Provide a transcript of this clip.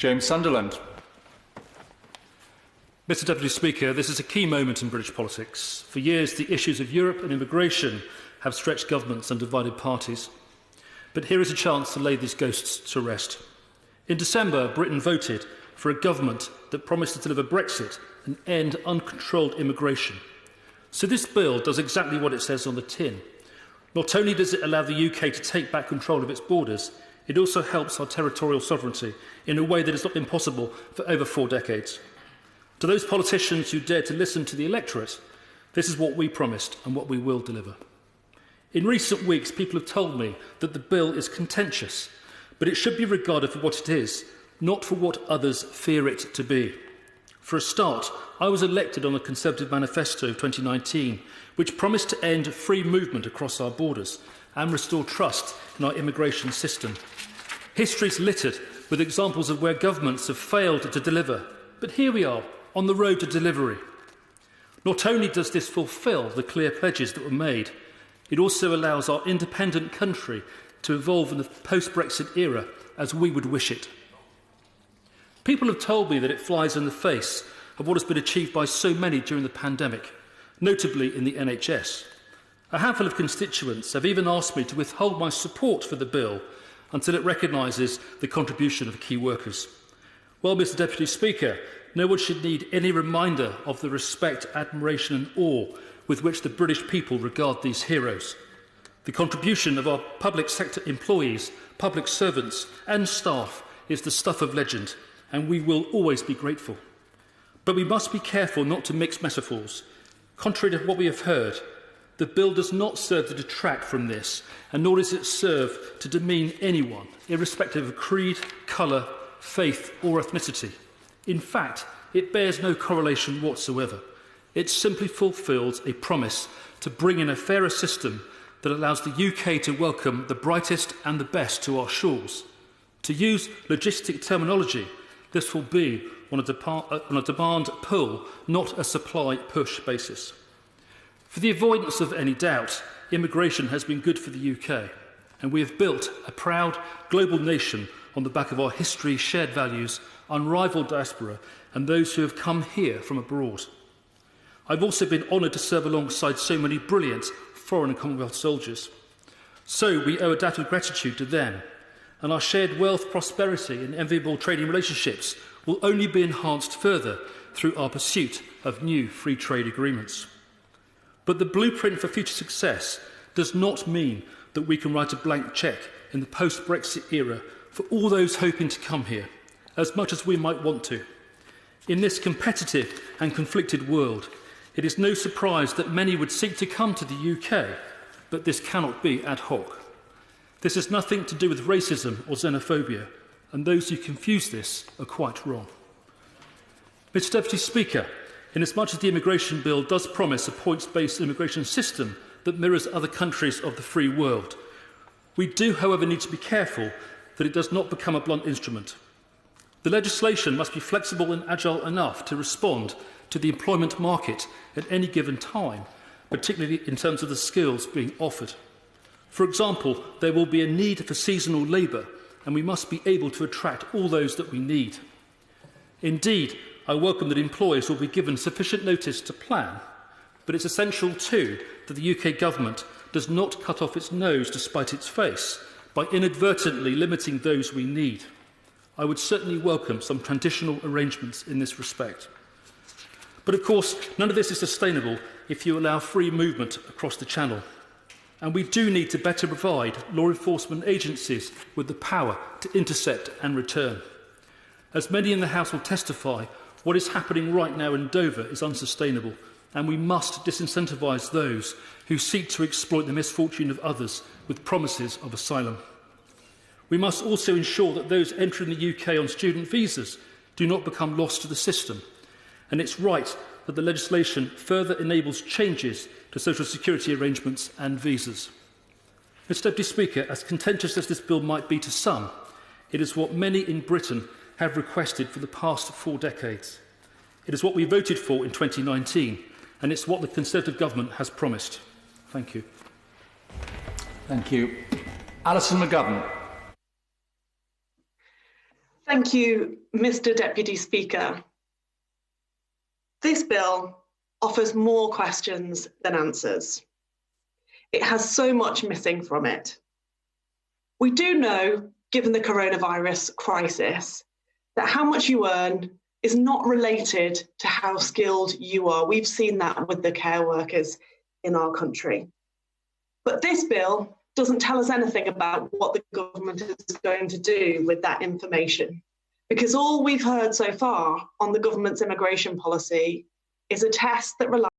Sunderland. Mr Deputy Speaker, this is a key moment in British politics. For years, the issues of Europe and immigration have stretched governments and divided parties. But here is a chance to lay these ghosts to rest. In December, Britain voted for a government that promised to deliver Brexit and end uncontrolled immigration. So this bill does exactly what it says on the tin. Not only does it allow the UK to take back control of its borders, it also helps our territorial sovereignty in a way that has not been possible for over 4 decades. To those politicians who dare to listen to the electorate, this is what we promised and what we will deliver. In recent weeks, people have told me that the bill is contentious, but it should be regarded for what it is, not for what others fear it to be. For a start, I was elected on the Conservative Manifesto of 2019, which promised to end free movement across our borders and restore trust in our immigration system. History is littered with examples of where governments have failed to deliver, but here we are, on the road to delivery. Not only does this fulfil the clear pledges that were made, it also allows our independent country to evolve in the post-Brexit era as we would wish it. People have told me that it flies in the face of what has been achieved by so many during the pandemic, notably in the NHS. A handful of constituents have even asked me to withhold my support for the bill until it recognises the contribution of key workers. Well, Mr Deputy Speaker, no one should need any reminder of the respect, admiration and awe with which the British people regard these heroes. The contribution of our public sector employees, public servants and staff is the stuff of legend, and we will always be grateful. But we must be careful not to mix metaphors. Contrary to what we have heard, the bill does not serve to detract from this, and nor does it serve to demean anyone, irrespective of creed, colour, faith or ethnicity. In fact, it bears no correlation whatsoever. It simply fulfils a promise to bring in a fairer system that allows the UK to welcome the brightest and the best to our shores. To use logistic terminology, this will be on a demand pull, not a supply push basis. For the avoidance of any doubt, immigration has been good for the UK, and we have built a proud global nation on the back of our history, shared values, unrivalled diaspora, and those who have come here from abroad. I've also been honoured to serve alongside so many brilliant foreign and Commonwealth soldiers. So we owe a debt of gratitude to them, and our shared wealth, prosperity and enviable trading relationships will only be enhanced further through our pursuit of new free trade agreements. But the blueprint for future success does not mean that we can write a blank cheque in the post-Brexit era for all those hoping to come here, as much as we might want to. In this competitive and conflicted world, it is no surprise that many would seek to come to the UK, but this cannot be ad hoc. This has nothing to do with racism or xenophobia, and those who confuse this are quite wrong. Mr Deputy Speaker, inasmuch as the immigration bill does promise a points-based immigration system that mirrors other countries of the free world, we do, however, need to be careful that it does not become a blunt instrument. The legislation must be flexible and agile enough to respond to the employment market at any given time, particularly in terms of the skills being offered. For example, there will be a need for seasonal labour, and we must be able to attract all those that we need. Indeed, I welcome that employers will be given sufficient notice to plan, but it's essential too that the UK government does not cut off its nose to spite its face by inadvertently limiting those we need. I would certainly welcome some transitional arrangements in this respect. But of course, none of this is sustainable if you allow free movement across the Channel. And we do need to better provide law enforcement agencies with the power to intercept and return. As many in the House will testify, what is happening right now in Dover is unsustainable, and we must disincentivise those who seek to exploit the misfortune of others with promises of asylum. We must also ensure that those entering the UK on student visas do not become lost to the system, and it's right that the legislation further enables changes to social security arrangements and visas. Mr Deputy Speaker, as contentious as this bill might be to some, it is what many in Britain have requested for the past 4 decades. It is what we voted for in 2019, and it's what the Conservative government has promised. Thank you. Thank you. Alison McGovern. Thank you, Mr. Deputy Speaker. This bill offers more questions than answers. It has so much missing from it. We do know, given the coronavirus crisis, that how much you earn is not related to how skilled you are. We've seen that with the care workers in our country. But this bill doesn't tell us anything about what the government is going to do with that information, because all we've heard so far on the government's immigration policy is a test that relies